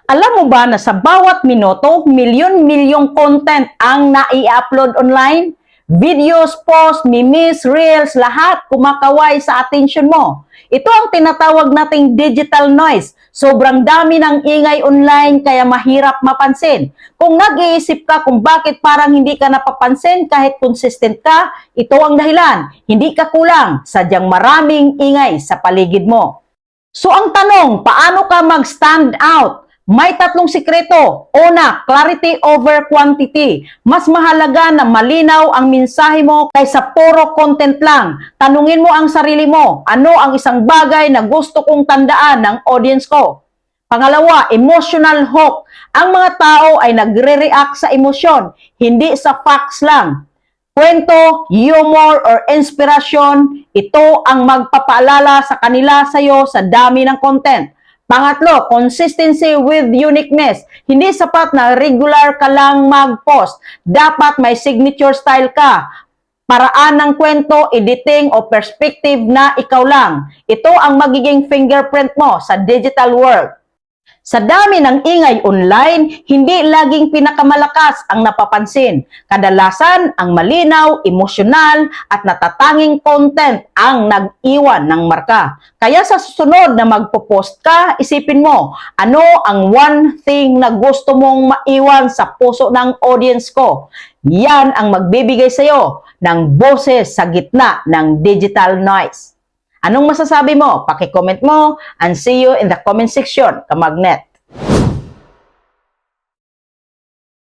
Alam mo ba na sa bawat minuto, milyon-milyong content ang nai-upload online? Videos, posts, memes, reels, lahat kumakaway sa attention mo. Ito ang tinatawag nating digital noise. Sobrang dami ng ingay online kaya mahirap mapansin. Kung nag-iisip ka kung bakit parang hindi ka napapansin kahit consistent ka, ito ang dahilan. Hindi ka kulang, sadyang maraming ingay sa paligid mo. So ang tanong, paano ka mag-stand out? May tatlong sikreto. Una, clarity over quantity. Mas mahalaga na malinaw ang mensahe mo kaysa puro content lang. Tanungin mo ang sarili mo, ano ang isang bagay na gusto kong tandaan ng audience ko? Pangalawa, emotional hook. Ang mga tao ay nagre-react sa emosyon, hindi sa facts lang. Kwento, humor, or inspirasyon, ito ang magpapaalala sa kanila sa iyo sa dami ng content. Pangatlo, consistency with uniqueness. Hindi sapat na regular ka lang mag-post. Dapat may signature style ka. Paraan ng kwento, editing, o perspective na ikaw lang. Ito ang magiging fingerprint mo sa digital world. Sa dami ng ingay online, hindi laging pinakamalakas ang napapansin. Kadalasan, ang malinaw, emosyonal, at natatanging content ang nag-iwan ng marka. Kaya sa susunod na magpo-post ka, isipin mo, ano ang one thing na gusto mong maiwan sa puso ng audience ko? Yan ang magbibigay sa'yo ng boses sa gitna ng digital noise. Anong masasabi mo? Paki-comment mo and see you in the comment section, Kamagnet.